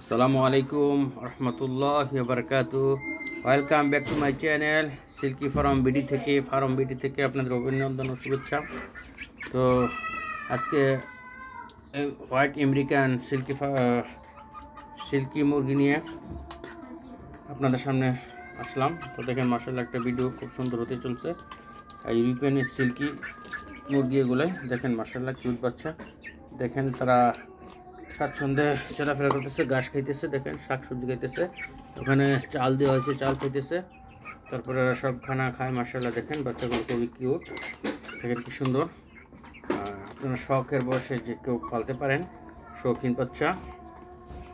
আসসালামু আলাইকুম রহমতুল্লাহি ওয়া বারাকাতুহু। Welcome back to my channel Silky Farm BD থেকে আপনাদের অভিনন্দন ও শুভেচ্ছা। তো আজকে হোয়াইট আমেরিকান সিল্কি মুরগি নিয়ে আপনাদের সামনে আসলাম। তো দেখেন মাশাআল্লাহ একটা ভিডিও খুব সুন্দর হতে চলছে। ইউরোপিয়ানের সিল্কি মুরগি এগুলোই দেখেন মাশাআল্লাহ কিউট বাচ্চা। দেখেন তারা স্বাচ্ছন্দ্যে চলাফেরা করতেছে, ঘাস খাইতেছে, দেখেন শাকসবজি খাইতেছে, ওখানে চাল দেওয়া হয়েছে, চাল খাইতেছে, তারপরে ওরা সব খানা খায় মাশাআল্লাহ। দেখেন বাচ্চাগুলো খুবই কিউট, দেখেন কি সুন্দর। আপনারা শখের বয়সে যে কেউ পালতে পারেন, শৌখিন বাচ্চা,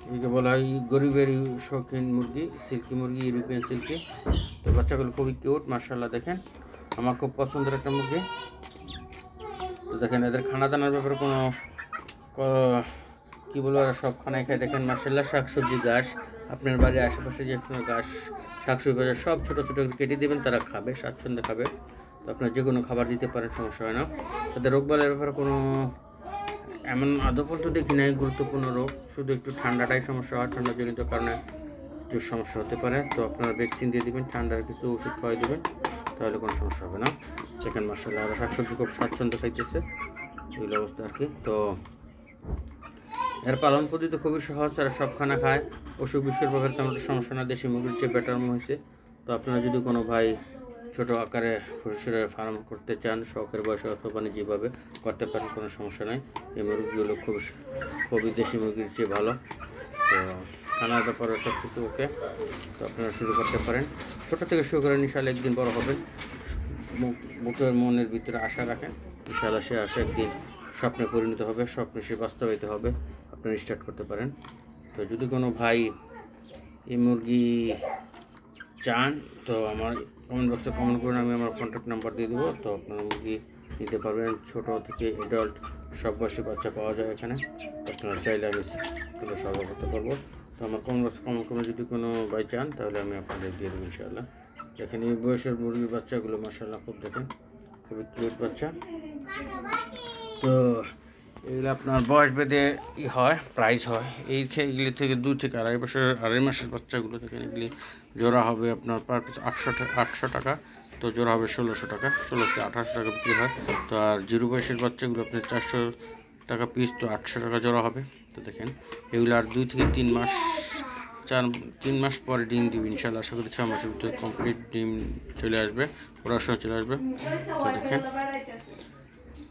এদিকে বলা হয় গরিবের শৌখিন মুরগি, সিল্কি মুরগি, ইউরোপিয়ান সিল্কি। তো বাচ্চাগুলো খুবই কিউট মাশাআল্লাহ। দেখেন আমার খুব পছন্দের একটা মুরগি। তো দেখেন এদের খানা দানার ব্যাপারে কোনো কি বলবো, ওরা সব খানায় খায়। দেখেন মাশাআল্লাহ শাকসবজি, ঘাস, আপনার বাড়ির আশেপাশে যে কোনো ঘাস, শাকসবজি বাজার সব ছোটো ছোটো কেটে দেবেন, তারা খাবে, স্বাচ্ছন্দ্যে খাবে। তো আপনার যে কোনো খাবার দিতে পারেন, সমস্যা হয় না। তাদের রোগবালের ব্যাপারে কোনো এমন আদৌ পর্যন্ত দেখি নাই গুরুত্বপূর্ণ রোগ, শুধু একটু ঠান্ডাটাই সমস্যা হয়, ঠান্ডাজনিত কারণে একটু সমস্যা হতে পারে। তো আপনারা ভ্যাকসিন দিয়ে দেবেন, ঠান্ডার কিছু ওষুধ খাওয়াই দেবেন, তাহলে কোনো সমস্যা হবে না। দেখেন মাশাআল্লাহ ওরা শাকসবজি খুব স্বাচ্ছন্দ্যে খাইতেছে, এই অবস্থা আর কি। তো এর পালন পদ্ধতি খুবই সহজ, এরা সব খানা খায়, অসুখ বিসুখের ব্যাপারে তেমন সমস্যা না, দেশি মুরগির চেয়ে বেটার মনে হয়েছে। তো আপনারা যদি কোনো ভাই ছোটো আকারে ফুসুরে ফার্ম করতে চান, শখের বয়সে অথবা যেভাবে করতে পারেন, কোনো সমস্যা নাই। এই মুরগিগুলো খুবই দেশি মুরগির চেয়ে ভালো। তো খানার ব্যাপারে সব কিছু ওকে। তো আপনারা শুরু করতে পারেন, ছোটো থেকে শুরু করেন, ইনশাআল্লাহ একদিন বড় হবেন। বুকের মনের ভিতরে আশা রাখেন, ইনশাআল্লাহ সে আশা একদিন স্বপ্নে পরিণত হবে, স্বপ্নে সে বাস্তবায়িত হবে, আপনারা স্টার্ট করতে পারেন। তো যদি কোনো ভাই এই মুরগি চান, তো আমার কমেন্ট বক্সে কমেন্ট করুন, আমি আমার কন্ট্যাক্ট নাম্বার দিয়ে দেবো। তো আপনারা মুরগি নিতে পারবেন, ছোটো থেকে অ্যাডাল্ট সব বয়সী বাচ্চা পাওয়া যায় এখানে। আপনারা চাইলে আমি তাহলে সরবরাহ করতে পারবো। তো আমার কমেন্ট বক্সে কমেন্ট করে যদি কোনো ভাই চান, তাহলে আমি আপনাদের দিয়ে দেবো ইনশাআল্লাহ। দেখেন এই বয়সের মুরগির বাচ্চাগুলো মাশাআল্লাহ খুব, দেখেন খুবই কিউট বাচ্চা। তো এগুলো আপনার বয়স ভেদে হয়, প্রাইস হয়। এইগুলি থেকে 2 থেকে আড়াই মাসের বাচ্চাগুলো দেখেন, এগুলি জোড়া হবে আপনার পার পিস 800 টাকা। তো জোড়া হবে 1600 টাকা, 1600 থেকে 1800 টাকা বিক্রি হয়। তো আর 0 বয়সের বাচ্চাগুলো আপনার 400 টাকা পিস, তো 800 টাকা জোড়া হবে। তো দেখেন এগুলো আর 2 থেকে 3 মাস, 3 মাস পরে ডিম দিবে ইনশাআল্লাহ। আশা করি 6 মাসের ভিতরে কমপ্লিট ডিম চলে আসবে, পড়াশোনা চলে আসবে। তো দেখেন,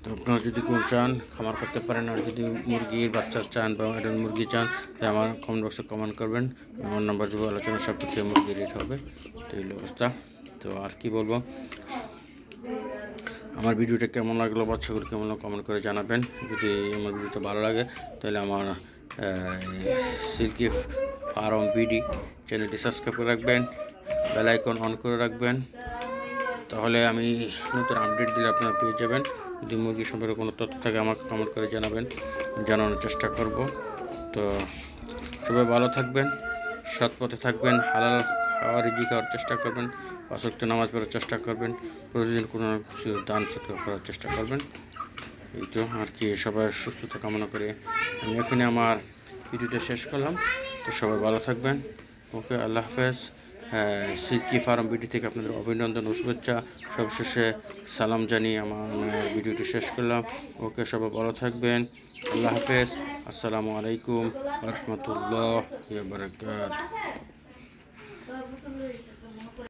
তো আপনারা যদি কোনো চান খামার করতে পারেন, আর যদি মুরগির বাচ্চা চান বা একটা মুরগি চান, তাহলে আমার কমেন্ট বক্সে কমেন্ট করবেন, আমার নাম্বার দেবো, আলোচনা সাপেক্ষে মুরগি রেট হবে। তো এই অবস্থা। তো আর কি বলবো, আমার ভিডিওটা কেমন লাগলো, বাচ্চাগুলো কেমন লাগলো কমেন্ট করে জানাবেন। যদি আমার ভিডিওটা ভালো লাগে, তাহলে আমার সিল্কি ফার্ম বিডি চ্যানেলটি সাবস্ক্রাইব করে রাখবেন, বেল আইকন অন করে রাখবেন, তাহলে আমি নতুন আপডেট দিলে আপনারা পেয়ে যাবেন। যদি মুরগি সম্পর্কে কোনো তথ্য থাকে আমাকে কমেন্ট করে জানানোর চেষ্টা করব। তো সবাই ভালো থাকবেন, সৎ পথে থাকবেন, হালাল খাওয়া রিজিক খাওয়ার চেষ্টা করবেন, 5 ওয়াক্ত নামাজ পড়ার চেষ্টা করবেন, প্রতিদিন কোনো কিছু দান সৎকার করার চেষ্টা করবেন। এই তো আর কি, সবার সুস্থতা কামনা করে আমি এখানে আমার ভিডিওটা শেষ করলাম। তো সবাই ভালো থাকবেন, ওকে, আল্লাহ হাফেজ। সিল্কি ফার্ম বিডি থেকে আপনাদের অভিনন্দন ও শুভেচ্ছা। সবশেষে সালাম জানিয়ে আমার ভিডিওটি শেষ করলাম। ওকে, সবাই ভালো থাকবেন, আল্লাহ হাফেজ, আসসালামু আলাইকুম রহমতুল্লাহি ওয়া বারাকাতুহু।